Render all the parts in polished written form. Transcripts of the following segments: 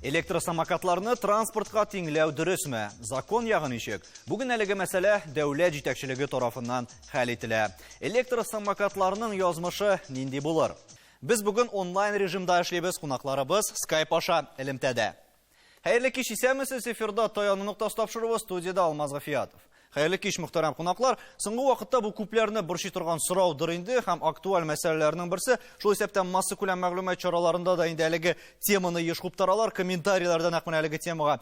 Электросамокатларны транспортка тиңләү дөресме? Закон ягы ничек? Бүген әлеге мәсьәлә дәүләт җитәкчелеге тарафыннан хәл ителә. Электросамокатларның язмышы нинди булыр? Без бүген онлайн режимда эшлибез, кунакларыбыз Skype аша элемтәдә. Хәерле кич, исәнмесез, эфирда Таяны нуктасы тапшыруы, студияда Алмаз Гафиятов. Хәерле кич, мөхтәрәм кунаклар. Соңгы вакытта бу күпләрне борчый торган сораудыр инде һәм актуаль мәсьәләләрнең берсе. Шул исәптән масса күләм мәгълүмат чараларында да инде әлеге теманы еш куптаралар, комментарийларда нәкъ әлеге темага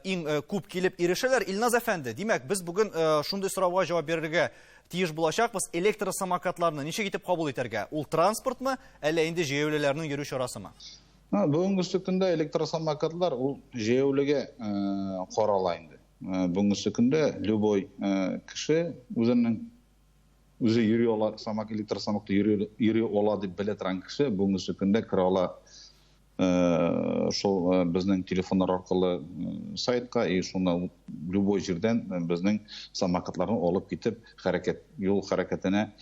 иң күп килеп ирешәләр. Илназ әфәнде, димәк, без бүген шундый сорауга җавап бирергә тиеш булачакбыз. Электросамокатларны ничек итеп кабул итәргә? Ул транспортмы, әллә инде җәяүлеләрнең йөрү чарасымы? Бүгінгі күндә электросамокатлар ул җәяүлегә карала инде. Бүгінгі күндә любой кеше үзе йөри ала, электросамокатта йөри ала дип белә торган кеше бүгінгі күндә кера ала шул безнең телефоннар аркылы сайтка и шуны любой җирдән безнең самокатларны алып китеп юл хәрәкәтенә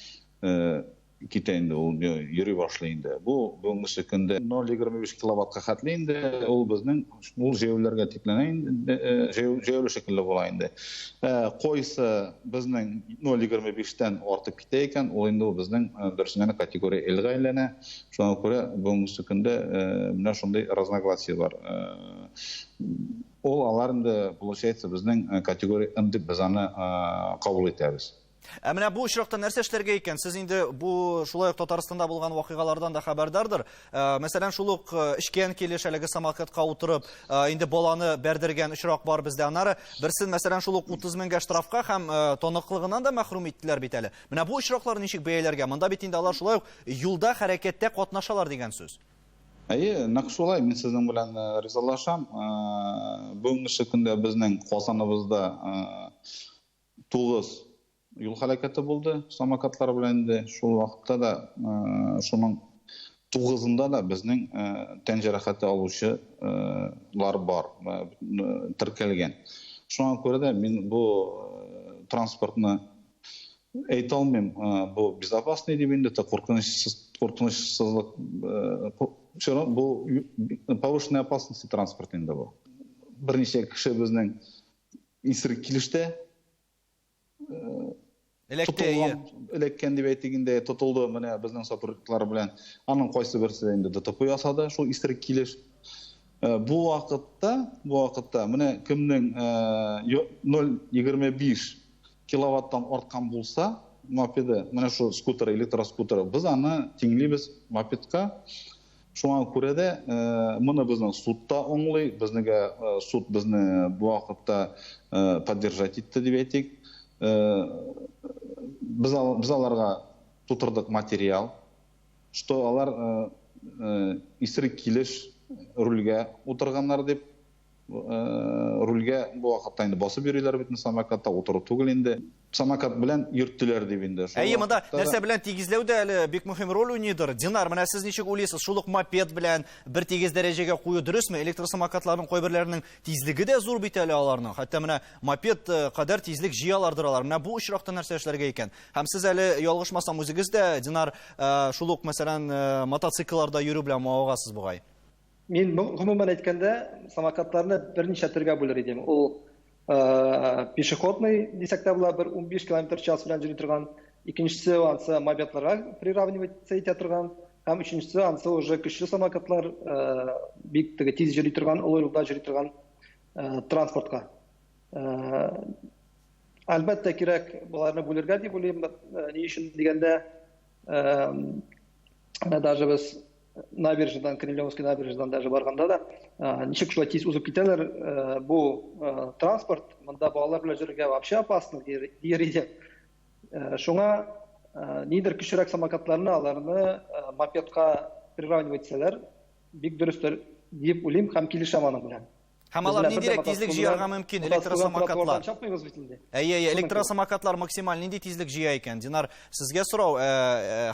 китә инде, ул йөри башлый инде. Бу бүгенге көндә 0,25 киловаттка хәтле инде, ул безнең җәяүләргә тикләнә инде, җәяүле шикелле була инде. Койсы безнең 0,25тән артып китә икән, ул инде безнең берсенә категория L-га әйләнә. Шуңа күрә бүгенге көндә менә шундый разногласие бар. Ул алар инде получается безнең категория N дип без аны кабул итәбез. Менә бу очракта нәрсә эшләргә икән? Сез инде бу шулай ук Татарстанда булган вакыйгалардан да хәбәрдардыр. Мәсәлән, шул ук эшкән килеш әлеге самокатка утырып, инде баланы бәрдергән очрак бар бездә. Аннары берсен мәсәлән шул ук 30 меңгә штрафка һәм тоныклыгыннан да мәхрүм иттеләр бит әле. Менә бу очраклар ничек бәяләргә? Монда бит инде алар шулай ук юлда хәрәкәттә катнашалар дигән сүз. Нәкъ шулай, мин сезнең белән ризалашам. Бүгенге көндә безнең Казаныбызда 9 юл хәрәкәте булды, самокатлар белән инде. Шул вакытта да шуның 9-ында да безнең тән җәрәхәте алучылар бар, теркәлгән. Шуңа күрә дә мин бу транспортны әйтә алмыйм, бу безопасный дип инде, куркынычсызлык, бу повышенная опасность транспорт инде бу. Берничә кеше безнең исерек килештә элеккән дип әйтегендә тотылды, менә безнең сотрудниклар белән. Аның кайсы берсе инде ДТП ясады, шул исерек килеш. Бу вакытта менә кемнең 0,25 киловаттан арткан булса, мопеды, менә шу скутер, электроскутер, без аны тиңлибез мопедка. Шуңа күрә дә моны безнең судта аңлый, безнегә суд безне бу вакытта поддержать итте дип әйтик. Biz аларга тутырдык материал, что алар исерек килеш рульгә утырганнар дип, рульгә бу вакытта инде басып йөриләр бит самокатта, утыру түгел инде. Самокат белән йөрттеләр дип инде. Монда нәрсә белән тигезләү дә әле бик мөһим роль уйныйдыр. Динар, менә сез ничек уйлыйсыз? Шул ук мопед белән бер тигез дәрәҗәгә кую дөресме? Электросамокатларның кайберләренең тизлеге дә зур бит әле аларның. Хәтта менә мопед кадәр тизлек җыялардыр алар. Менә бу очракта нәрсә эшләргә икән? Һәм сез әле ялгышмасам үзегез дә, Динар, шул ук мәсәлән мотоциклларда йөрү белән мавыгасыз бугай. Мин гомумән әйткәндә, самокатларны берничә төргә бүлер идем. Ул пешеходный дисәк тә була, 15 км/час белән йөри торган, икенчесе ансы мопедларга приравнивать итә торган, һәм өченчесе ансы уже көчле самокатлар, бик тиз йөри торган, олы юлда йөри торган транспортка. Әлбәттә кирәк буларны бүлергә дип уйлыйм. Ни өчен дигәндә, даже без набережныйдан, Кремлевский набережныйдан даже барганда да, ничек шулай тиз узып китәләр, бу транспорт, монда балалар белән йөрергә вообще опасно дияр иде. Шуңа нидер көчлерәк самокатларны, аларны мопедка приравнивать итсәләр, бик дөрестер дип уйлыйм һәм килешәм аның белән. Һәм алар ниндирәк тизлек җыярга мөмкин электросамокатлар? Электросамокатлар максималь нинди тизлек җыя икән? Динар, сезгә сорау,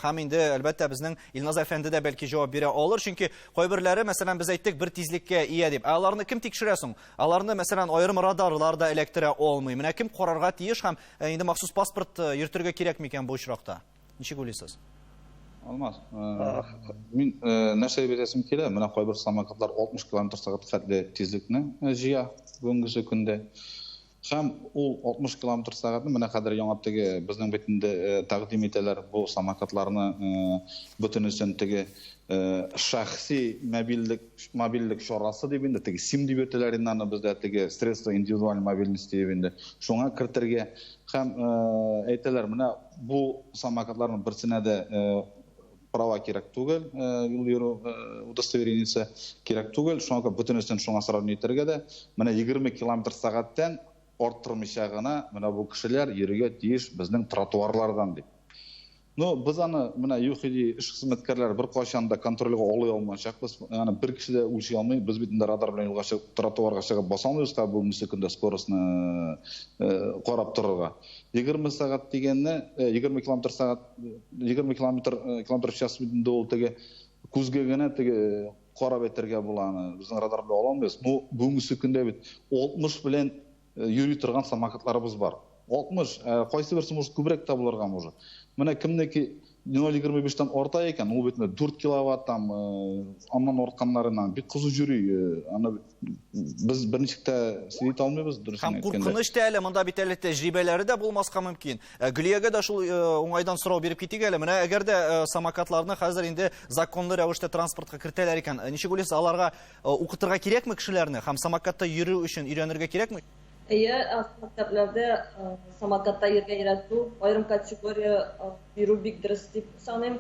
һәм инде әлбәттә безнең Илназ әфәнде дә бәлки җавап бирә алыр, чөнки кайберләре, мәсәлән, без әйттек, бер тизлеккә ия дип. Аларны кем тикшерә соң? Аларны, мәсәлән, аерым радарлар да эләктерә алмый. Менә кем карарга тиеш һәм инде махсус паспорт йөртергә кирәкме икән бу очракта? Ничек уйлыйсыз? Алмаз. Мен нәрсе белесім келе, мына қойбір самокатлар 60 км/сағат хәтле тезлікні жия бүгінгі күнде. Һәм ул 60 км/сағатны менә хәзер яңаптыгы безнең битендә тәкъдим итәләр бу самокатларны бөтенесен теге шәхси мобильлек чарасы дип инде теге сим дип әйтәләр инде бездә теге средства индивидуальной мобильности дип инде шуңа кертергә һәм әйтәләр менә бу самокатларның берсенә дә права кирәк түгел, юл йөрү удостоверениесе кирәк түгел, шуңа бөтенесен шуңа сравнить итәргә дә менә 20 км/сәгатьтән арттырмыйча гына менә бу кешеләр йөрергә тиеш безнең тротуарлардан дип. Ну, без аны менә ЮХИДИ эш хезмәткәрләре бер качан да контрольгә алый алмаячакбыз. Аны бер кеше дә үлчи алмый, без бит инде радар белән юлга чыгып тротуарга чыгып баса алмыйбыз та бүгенге секундә скоростны карап торырга. 20 сәгать дигәнне 20 км/сәгать 20 км/час час ул теге күзгә генә теге карап әйтергә була аны. Безнең радар белән ала алмыйбыз. Бу бүгенге секундә бит 60 белән йөри торган самокатларыбыз бар. 60, кайсы берсе может күбрәк тә булырга может. Менә кемнеки 0.25-тан арта икән, ул бит 4 киловатт там аннан артканнарыннан бик кызу йөри. Аны без берничек тә сөйт алмыйбыз дөресен әйткәндә. Һәм куркыныч та әле монда бит әле тәҗрибәләре дә булмаска мөмкин. Гөлиягә дә шул уңайдан сорау биреп китик әле. Менә әгәр дә самокатларны хәзер инде законлы рәвештә транспортка кертәләр икән, ничек уйлыйсыз, аларга укытырга кирәкме кешеләрне һәм самокатта йөрү өчен өйрәнергә кирәкме? Мәктәпләрдә самокатта йөргән өйрәтү, аерым категория бирү бик дөрес дип саныйм.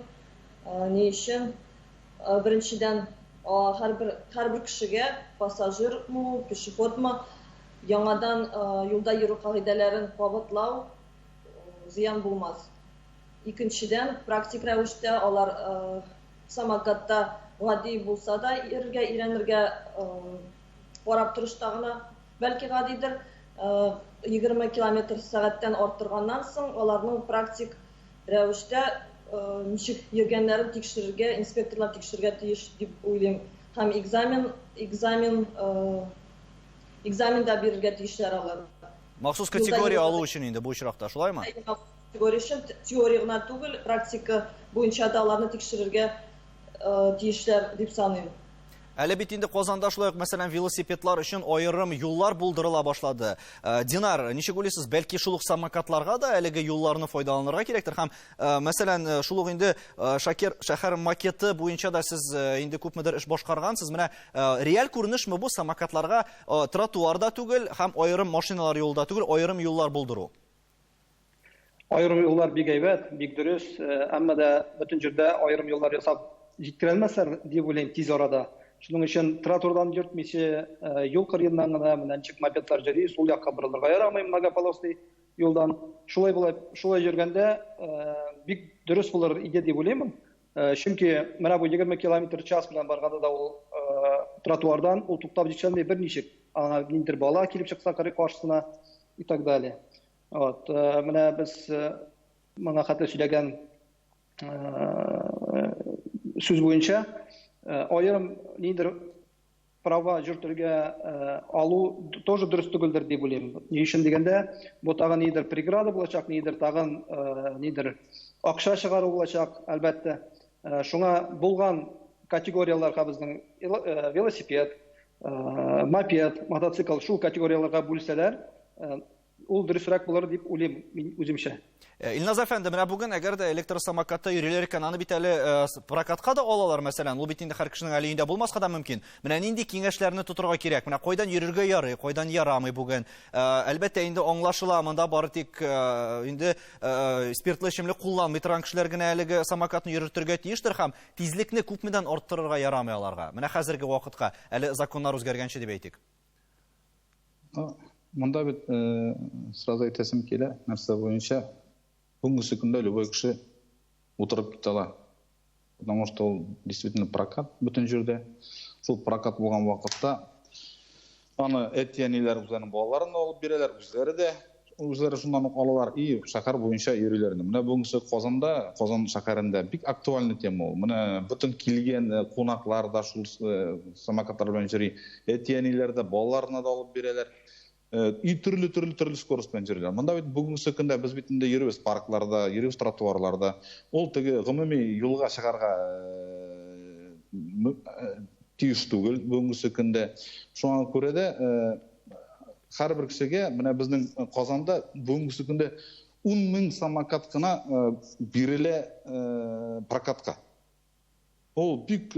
Ни өчен? Беренчедән, һәрбер кешегә, пассажирмы, пешеходмы, яңадан юлда йөрү кагыйдәләрен кабатлау зыян булмас. Икенчедән, практик рәвештә алар самокатта гади булса да йөрергә, өйрәнергә карап торышта гына бәлки гадидер. 20 км/сәгатьтән арттырганнан соң аларның практик рәвештә ничек йөргәннәрен тикшерергә, инспекторлар тикшерергә тиеш дип уйлыйм. Һәм экзаменда бирергә тиешләр алар. Махсус категория алу өчен инде бу очракта, шулаймы? Категория өчен теория гына түгел, практика буенча да аларны тикшерергә тиешләр дип саныйм. Әле бит инде Казанда шулай ук, мәсәлән, велосипедлар өчен аерым юллар булдырыла башлады. Динар, ничек уйлыйсыз, бәлки шул ук самокатларга да әлеге юлларны файдаланырга кирәктер һәм, мәсәлән, шул ук инде шәһәр макеты буенча да сез инде күпмедер эш башкаргансыз. Менә реаль күренешме бу самокатларга тротуарда түгел һәм аерым машиналар юлда түгел, аерым юллар булдыру? Аерым юллар бик әйбәт, бик дөрес, әмма дә бөтен җирдә аерым юллар ясап җиткерелмәсләр дип уйлыйм тиз арада. Шуның өчен тротуардан йөртмичә юл кырыеннан гына менән чык мопедлар йөри, сул якка борылырга ярамый многополосный юлдан. Шулай йөргәндә бик дөрес булыр иде дип уйлыйм. Чөнки менә бу 20 км/час белән барганда да ул тротуардан ул туктап җитшәндәй берничек аңа ниндидер бала килеп чыкса каршысына и так далее. Вот, менә без моңа хәтле сөйләгән сүз буенча аерым ниндидер права йөртергә алу тоже дөрес түгелдер дип уйлыйм. Ни өчен дигәндә, бу тагын ниндидер преграда булачак, ниндидер тагын ниндидер акча чыгару булачак, әлбәттә. Шуңа булган категорияларга безнең велосипед, мопед, мотоцикл шул категорияларга бүлсәләр, ул дөресрәк булыр дип уйлыйм мин үземчә. Илназ әфәнде, менә бүген әгәр дә электросамокатта йөриләр икән, аны бит әле прокатка да алалар, мәсәлән, ул бит инде һәр кешенең әле өендә булмаска да мөмкин. Менә нинди киңәшләрне тутырга кирәк? Менә кайдан йөрергә ярый, кайдан ярамый бүген? Әлбәттә инде аңлашыла, монда бары тик инде спиртлы эчемлек кулланмый торган кешеләр генә әлеге самокатны йөртергә тиештер һәм тизлекне күпмедән арттырырга ярамый аларга. Менә хәзерге вакытка әле законнар үзгәргәнче дип әйтик. Монда бит сразу әйтәсем килә, нәрсә буенча бүгенге секундә любой кеше утырып китә ала. Потому что ул действительно прокат бөтен җирдә. Шул прокат булган вакытта аны әтиәниләр үзләренең балаларын алып бирәләр, үзләре шуннан ук алалар и шәһәр буенча йөриләр. Менә бүгенге Казанда, Казан шәһәрендә бик актуальный тема ул. Менә бөтен килгән кунаклар да шул самокатлар белән йөри. Әтиәниләр дә балаларына да алып бирәләр. и түрлі скоростьпен жүрген. Мында бит бүгінгі күндә без бит инде йөрибез паркларда, йөрибез тротуарларда. Ул теге гомуми юлга чыгарга тиеш түгел бүгінгі көндә. Шуңа күрә дә һәрбер кешегә менә безнең Казанда бүгінгі көндә 10,000 самокат кына бирелә прокатка. Ул бик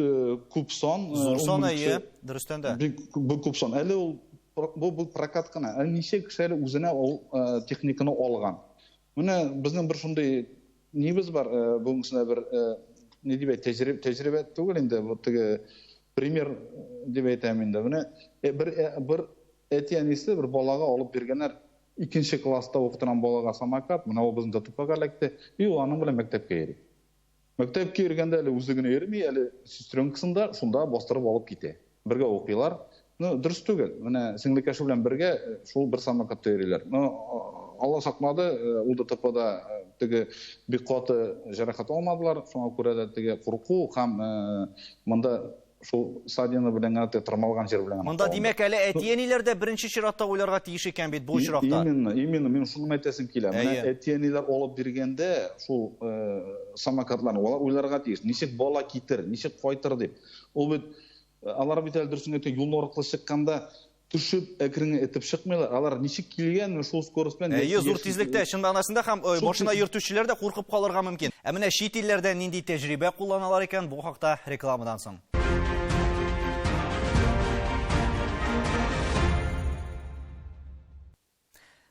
күп сон. Зур сон дөрестән дә. Бик күп сон. Әле ул бу прокат кына. Ничә кешеләр үзенә ул техниканы алган. Менә безнең бер шундый нибез бар, бүгенсенә бер не дип тәҗрибә түгел инде, бу теге пример дип әйтәм инде. Менә бер әтиянисе бер балага алып биргәннәр, 2нче класста укытган балага самокат, менә ул безнең тупага эләкте, и ул аның белән мәктәпкә йөри. Мәктәпкә йөргәндә әле үзе генә йөрми, әле сестренкасында шунда бастырып алып китә. Бергә укыйлар. Дөрес түгел. Менә сеңлекәше белән бергә шул бер самокатта йөриләр. Алла сакмады, ул да тапада теге бик каты җәрәхәт алмадылар. Шуңа күрә дә теге курку һәм монда шул стадионы белән генә тырмалган җир белән. Монда димәк әле әтиәниләр дә беренче чиратта уйларга тиеш икән бит бу очракта. Именно мин шуны әйтәсем килә. Менә әтиәниләр алып биргәндә шул самокатларны алар уйларга тиеш. Ничек бала китер, ничек кайтыр дип. Ул бит алар бит әле дөресен әйткәндә юл аркылы чыкканда төшүп әкрен этеп чыкмыйлар. Алар ничек килгән шул скорость белән. Зур тизлектә чын мәгънәсендә һәм машина йөртүчеләр дә куркып калырга мөмкин. Ә менә чит илләрдә нинди тәҗрибә кулланалар икән, бу хакта рекламадан соң.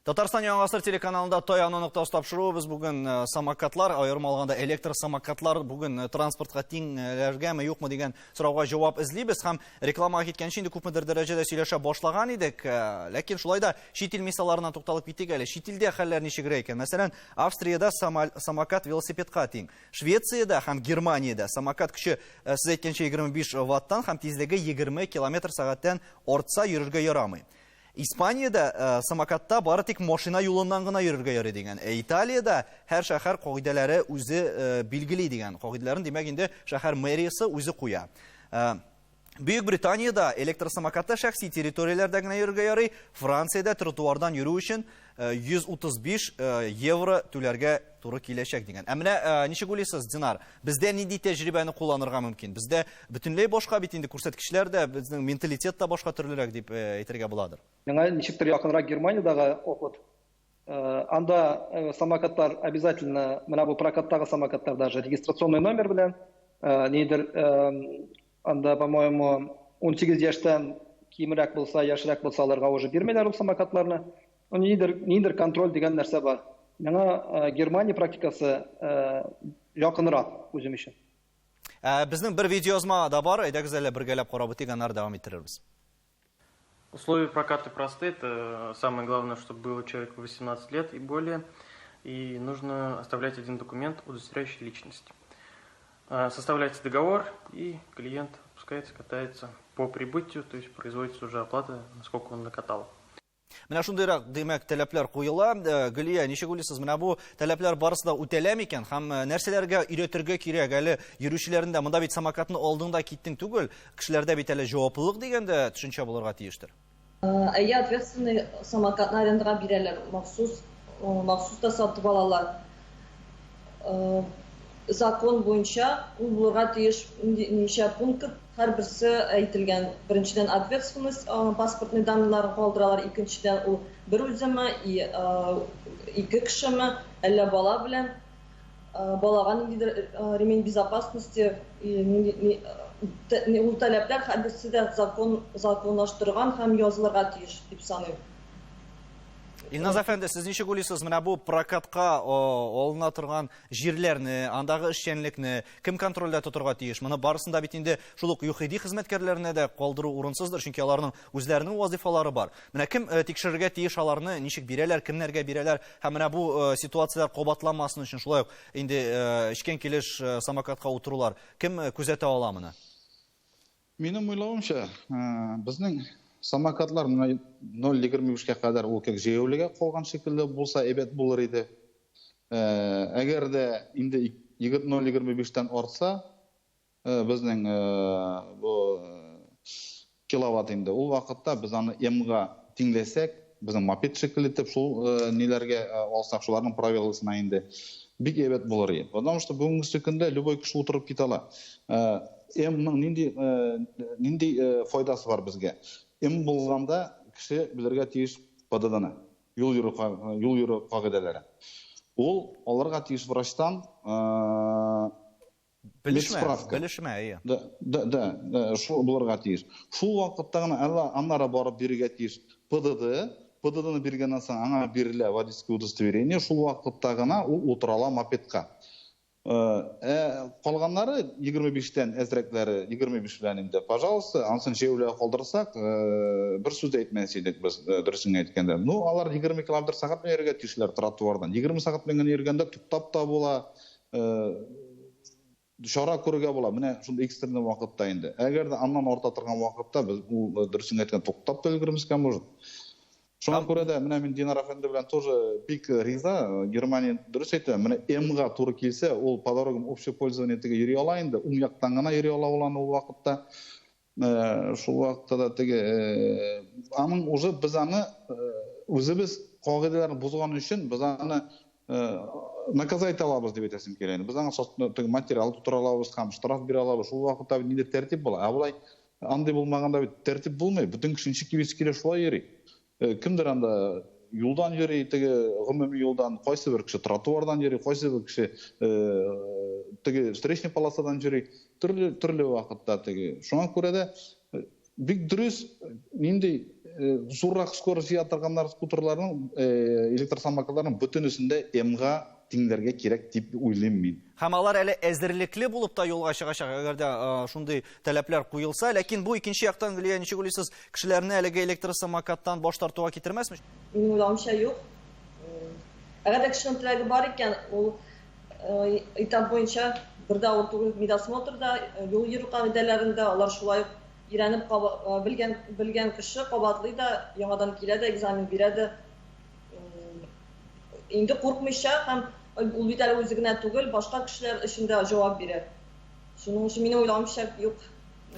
Татарстан Яңасыр телеканалында Тояны нокта тапшыру без бүген самокатлар, аерым алганда электр самокатлар бүген транспортка тиңләргәме юкмы дигән сорауга җавап эзлибез һәм рекламага киткәнче инде күпмедер дәрәҗәдә сөйләшә башлаган идек. Ләкин шулай да чит ил мисалларына тукталып китик әле. Чит илдә хәлләр ничегрәк икән? Мәсәлән, Австриядә самокат велосипедка тиң. Швециядә һәм Германиядә самокат көче сез әйткәнчә 25 ваттан һәм тизлеге 20 км/сәгатьтән артса йөрергә ярамый. Испаниядә самокатта бары тик машина юлыннан гына йөрергә ярый дигән. Италиядә һәр шәһәр кагыйдәләре үзе билгели дигән. Кагыйдәләрен димәк инде шәһәр мэриясе үзе куя. Бөек Британияда электросамокатта шәхси территорияләрдә генә йөрергә ярый. Франциядә тротуардан йөрү өчен 135 евро түләргә туры киләчәк дигән. Ә менә ничек уйлыйсыз, Динар? Бездә нинди тәҗрибәне кулланырга мөмкин? Бездә бөтенләй башка бит инде күрсәткечләр дә, безнең менталитет та башка төрлерәк дип әйтергә буладыр. Миңа ничектер якынрак Германиядагы опыт. Анда самокаттар обязательно, менә бу прокаттагы самокаттар даже регистрационный номер белән, нидер анда, по-моему, 18 яшьтән кимрәк булса, яшьрәк булса, аларга уже бирмәйләр ул самокатларны. Нидер контроль дигән нәрсә бар. Миңа Германия практикасы якынрак үзем өчен. Безнең бер видеоязма да бар, әйдәгез әле бергәләп карап үтик, аннары дәвам иттерербез. Условия проката просты. Это самое главное, чтобы было человеку 18 лет и более. И нужно оставлять один документ, удостоверяющий личность. Составляется договор, и клиент пускается, катается по прибытию, то есть производится уже оплата, насколько он накатал. Менә шундыйрак димәк таләпләр куела. Гөлия, ничек уйлыйсыз? Менә бу таләпләр барысы да үтәләме икән һәм нәрсәләргә өйрәтергә кирәк? Әле йөрүчеләрендә монда бит самокатны алдыңда киттең түгел, кешеләрдә бит әле җаваплылык дигәндә төшенчә булырга тиештер. Әйе, ответственный самокатны арендаға бирәләр, махсус та сатып алалар. Закон буенча ул булырга тиеш ничә пункт, һәрберсе әйтелгән. Беренчедән ответственность, паспортный данныйларын калдыралар, икенчедән ул бер үземе, ике кешеме, әллә бала белән, балага ниндидер ремень безопасности, ул таләпләр һәрберсе дә законлаштырган һәм язылырга тиеш дип саныйм. Илназ әфәнде, сез ничек уйлыйсыз? Менә бу прокатка алына торган җирләрне, андагы эшчәнлекне кем контрольдә тотырга тиеш? Моны барысында бит инде шул ук ЮХИДИ хезмәткәрләренә дә калдыру урынсыздыр, чөнки аларның үзләренең вазифалары бар. Менә кем тикшерергә тиеш аларны, ничек бирәләр, кемнәргә бирәләр? Һәм менә бу ситуациялар кабатланмасын өчен шулай ук инде эчкән килеш самокатка утырулар кем күзәтә ала моны? Минем уйлавымча, безнең самокатлар 0.25-ка кадәр ул кек җәяүлегә калган шикелле булса әйбәт булыр иде. Әгәр дә инде 0.25-тән артса, безнең бу киловатт инде ул вакытта без аны М-га тиңләсәк, Безнең мопед шикелле итеп шул ниләргә алсак, шуларның правиласына инде бик әйбәт булыр иде. Потому что бүгенге көндә любой кеше утырып китә ала. М-ның нинди файдасы бар безгә? М булганда кеше белергә тиеш ПДД-ны, юл йөрү кагыйдәләре. Ул аларга тиеш врачтан Белешмә. Да, шул булырга тиеш. Шул вакытта гына аннары барып бирергә тиеш ПДД-ны биргәннән соң аңа бирелә водительское удостоверение, шул вакытта гына ул утыра ала мопедка. Калганнары 25-тән әзрәкләре 25 белән инде, пожалуйста, ансын җәяүләгә калдырсак, бер сүз әйтмәс идек без, дөресен әйткәндә. Ну, алар 20 км сәгать белән йөрергә тиешләр тротуардан. 20 сәгать белән йөргәндә туктап та була, шара күрергә була. Менә шундый экстренный вакытта инде. Әгәр дә аннан арта торган вакытта без ул дөресен әйткән туктап та өлгермәскә может. Шуңа күрә дә менә мин Динар әфәнде белән тоже бик риза. Германия дөрес әйтә. Менә М-га туры килсә, ул по дорогам общее пользование тиге йөри ала инде. Уң яктан гына йөри ала ул вакытта. Шул вакытта да тиге аның уже без аны үзебез кагыйдәләрне бузган өчен без аны наказать алабыз дип әйтәсем килә. Без аңа материал тутыра алабыз, һәм штраф бирә алабыз. Шул вакытта нидер тәртип була. Булай андый булмаганда бит тәртип булмый. Бүтән кешенче кибес килә шулай йөри. Кемдер анда юлдан йөри, теге гомуми юлдан, кайсы бер кеше тротуардан йөри, кайсы бер кеше теге встречный полосадан йөри, төрле вакытта теге. Шуңа күрә дә бик дөрес нинди зуррак скорость ятырганнар скутерларның, электросамокатларның бөтенесендә М-га тиңләргә кирәк дип уйлыйм мин. Һәм алар әле әзерлекле булып та юлга чыгачак, әгәр дә шундый таләпләр куелса, ләкин бу икенче яктан Гөлия, ничек уйлыйсыз, кешеләрне әлеге электросамокаттан баш тартуга китермәсме? Минем уйлавымча юк. Әгәр дә кешенең теләге бар икән, ул этап буенча бердә автобус медосмотрда, юл йөрү кагыйдәләрендә алар шулай өйрәнеп белгән кеше кабатлый да, яңадан килә дә, экзамен бирә дә. Инде куркмыйча һәм ул бит әле үзе генә түгел, башка кешеләр өчен дә җавап бирә. Шуның өчен минем уйлавымча юк.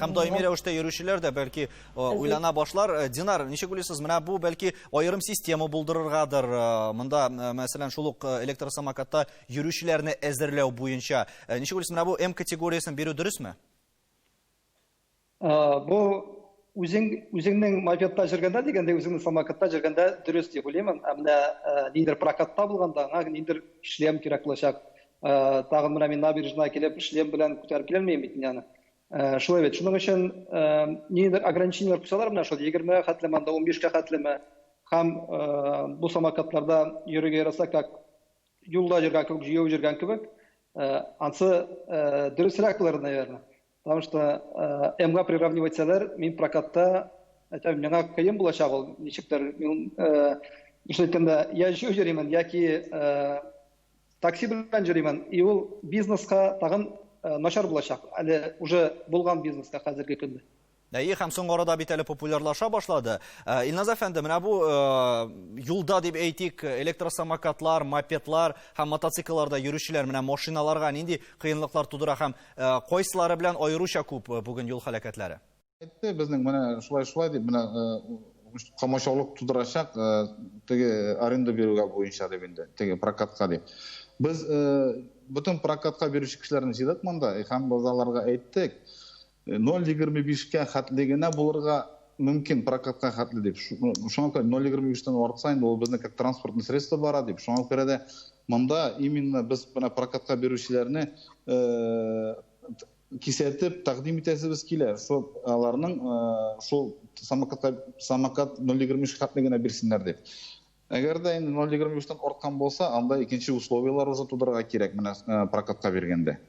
Һәм даими рәвештә йөрүчеләр дә бәлки уйлана башлар. Динар, ничек уйлыйсыз, менә бу бәлки аерым система булдырыргадыр. Монда, мәсәлән, шул ук электросамокатта йөрүчеләрне әзерләү буенча. Ничек уйлыйсыз, менә бу М категориясын бирү дөресме? Бу үзеңнең мопедта жүргәндә дигәндә, үзеңнең самокатта жүргәндә дөрес дип уйлыйм. Әмма нидер прокатта булганда, аңа нидер шлем кирәк булачак. Тагын менә мин набережная килеп, шлем белән күтәреп килмәйм бит аны. Шулай бит. Шуның өчен нидер ограничениялар куйсалар, менә шул 20 хәтлеме, 15 хәтлеме, һәм бу самокатларда йөрергә яраса, как юлда йөргән кебек, җыяу йөргән кебек, ансы дөресрәк булыр, наверное. Потому что М-га приравнивать мин прокатта, миңа кыен булачак ул. Ничектер мин эшләткәндә я йөрим, яки такси белән йөрим, и ул бизнеска тагын начар булачак. Әле уже булган бизнеска хәзерге көндә. Һәм соңгы арада бит әле популярлаша башлады. Илназ әфәнде, менә бу юлда дип әйтик, электросамокатлар, мопедлар һәм мотоциклларда йөрүчеләр менә машиналарга нинди кыенлыклар тудыра һәм кайсылары белән аеруча күп бүген юл һәлакәтләре? Безнең менә шулай дип менә камачаулык тудырачак, теге аренда бирүгә буенча дип инде, теге прокатка дип. Без бөтен прокатка бирүче кешеләрне җыйдык монда, һәм базаларга әйттек. 0.25-кә хәтлегенә булырга мөмкин прокатка хәтле дип. Шуңа күрә 0.25-тән артса инде ул безнең как транспортный средство бара дип. Шуңа күрә дә монда именно без менә прокатка бирүчеләрне кисәтеп тәкъдим итәсебез килә. Шул аларның шул самокат 0.25 хәтлегенә бирсеннәр дип. Әгәр дә 0.25-тән арткан булса, анда икенче условиялар уже тудырырга кирәк менә прокатка биргәндә.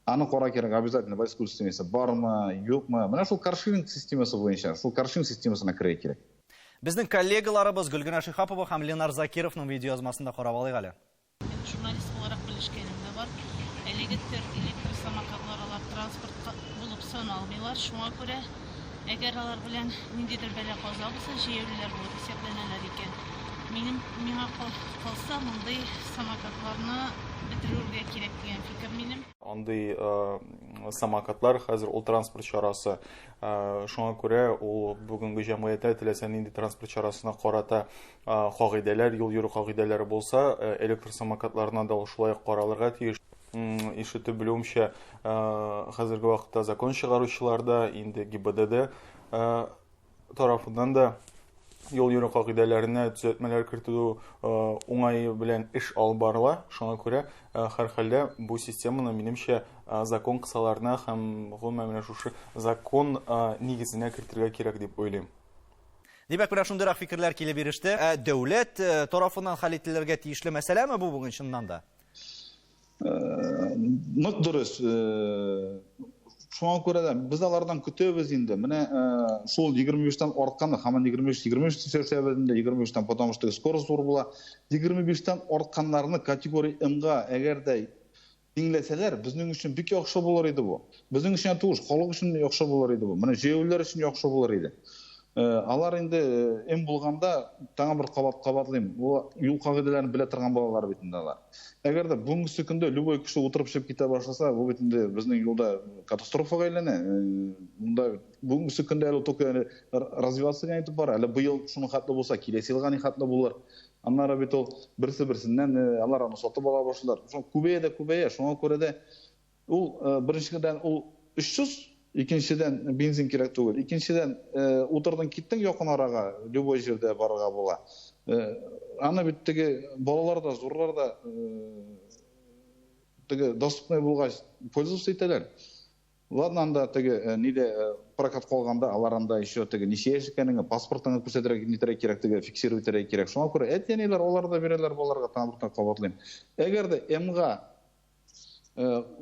Аны кара кирәк, обязательно водительскую системасы бармы, юкмы? Менә шул каршеринг системасы буенча, шул каршеринг системасына керә кирәк. Безнең коллегаларыбыз Гөлгенә Шихапова һәм Ленар Закировның видеоязмасында карап алыйк әле. Журналист буларак белешкәнемдә бар. Әлеге электросамокатлар алар транспортка булып саналмыйлар. Шуңа күрә, әгәр алар белән ниндидер бәла-каза булса, җәяүлеләр булып исәпләнәләр икән. Миңа калса, мондый самокатларны бетерергә кирәк дигән фикер минем. Андый самокатлар хәзер ул транспорт чарасы. Шуңа күрә ул бүгенге җәмгыятьтә теләсә нинди транспорт чарасына карата кагыйдәләр, юл йөрү кагыйдәләре булса, электр самокатларына да шулай каралырга тиеш. Ишетеп белүемчә, хәзерге вакытта закон чыгаручыларда, инде ГИБДД тарафыннан да юл йөрү кагыйдәләренә төзәтмәләр кертү уңай белән эш алып барыла. Шуңа күрә һәрхәлдә бу системаны минемчә закон кысаларына һәм гомумән шушы закон нигезенә кертергә кирәк дип уйлыйм. Димәк, менә шундыйрак фикерләр килеп иреште. Дәүләт тарафыннан хәл ителергә тиешле мәсьәләме бу бүген чыннан да? Дөрес. Шуңа күрә дә без алардан көтәбез инде. Менә шул 25-тән артканы, һаман 25 сәбәбендә 25-тән, потому что скорость зур була. 25-тән артканнарны категория М-га әгәр дә тиңләсәләр, безнең өчен бик яхшы булыр иде бу. Безнең өчен түгел, халык өчен яхшы булыр иде бу. Менә җәяүләр өчен яхшы булыр иде. Алар инде М булганда таңа бер кабатлыйм. Бу юл кагыйдәләрен белә торган балалар бит инде алар. Әгәр дә бүгенге көндә любой кеше утырып чыгып китә башласа, бу бит инде безнең юлда катастрофага әйләнә. Монда бүгенге көндә әле только развивация итеп бара. Әле быел шуның хәтле булса, киләсе елга ни хәтле булыр. Аннары бит ул берсе-берсеннән алар аны сатып ала башлар. Шуң күбәя, шуңа күрә дә ул беренчедән ул 300, икенчедән бензин кирәк түгел. Икенчедән утырдың киттең якын арага, любой җирдә барырга була. Аны бит теге балалар да, зурлар да теге доступный булгач пользоваться итәләр. Ладно, анда теге ниде прокат калганда, алар анда еще теге ничә яшь икәнлеген, паспортын күрсәтергә кирәк, теге фиксировать итәргә кирәк. Шуңа күрә әтәниләр алар да бирәләр балаларга, таңбыртан кабатлыйм. Әгәр дә М-га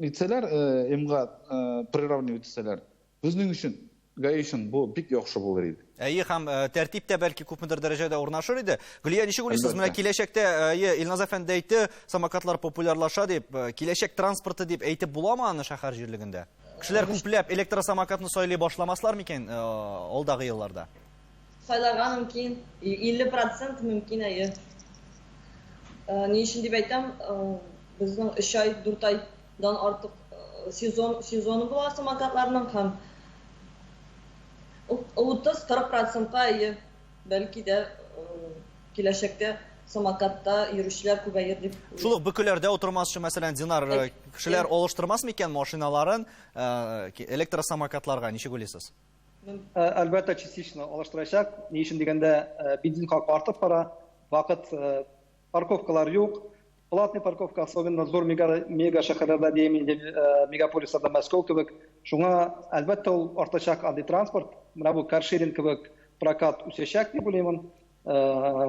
итсәләр, М-га приравнивать итсәләр, безнең өчен, гаи өчен бу бик яхшы булыр иде. Әйе, һәм тәртип тә бәлки күпмедер дәрәҗәдә урнашыр иде. Гөлия, ничек уйлыйсыз, менә киләчәктә Илназ әфәнде әйтте, самокатлар популярлаша дип, киләчәк транспорты дип әйтеп буламы аны шәһәр җирлегендә? Кешеләр күпләп электросамокатны сайлый башламаслар микән алдагы елларда? Сайларга мөмкин, 50% мөмкин әйе. Ни өчен дип әйтәм, безнең 3 ай, 4 айдан артык сезоны була самокатларның һәм 30-40%-ка бәлки дә киләчәктә самокатта йөрүчеләр күбәер дип. Шул ук бөкеләрдә утырмасчы, мәсәлән, Динар, кешеләр алыштырмас микән машиналарын электросамокатларга, ничек уйлыйсыз? Әлбәттә, частично алыштырачак. Ни өчен дигәндә, бензин хакы артып бара, вакыт парковкалар юк. Платный парковка, особенно зур мега шәһәрләрдә, мегаполисларда, Мәскәү кебек. Шуңа әлбәттә ул артачак андый транспорт, менә бу каршеринг кебек прокат үсәчәк дип уйлыйм.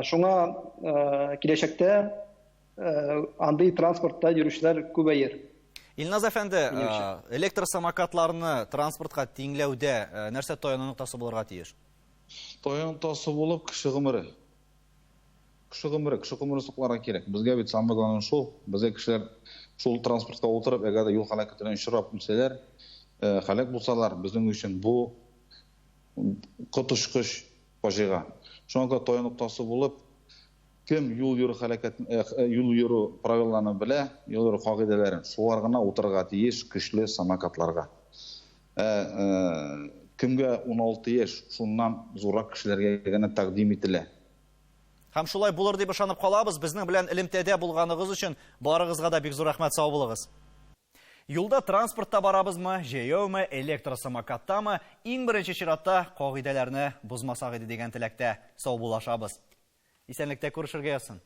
Шуңа киләчәктә андый транспортта йөрүчеләр күбәер. Илназ әфәнде, электросамокатларны транспортка тиңләүдә нәрсә таяну ноктасы булырга тиеш? Таяну ноктасы булып кеше гомере. Кеше гомере сакларга кирәк. Безгә бит самый главный шул. Безгә кешеләр шул транспортка утырып, әгәр дә юл һәлакәтенә очрап үлсәләр, һәлак булсалар, безнең өчен бу котышкыч фаҗига. Шуңа таяну ноктасы булып, кем юл йөрү правилаларын белә, юл йөрү кагыйдәләрен, шулар гына утырырга тиеш көчле самокатларга. Кемгә 16 яшь, шуннан зуррак кешеләргә генә тәкъдим ителә. Һәм шулай булыр дип ышанып калабыз. Безнең белән элемтәдә булганыгыз өчен барыгызга да бик зур рәхмәт, сау булыгыз. Юлда транспортта барабызмы, җәяүме, электросамокаттамы, иң беренче чиратта кагыйдәләрне бузмасак иде дигән теләктә сау булашабыз. Исәнлектә күрешергә язсын.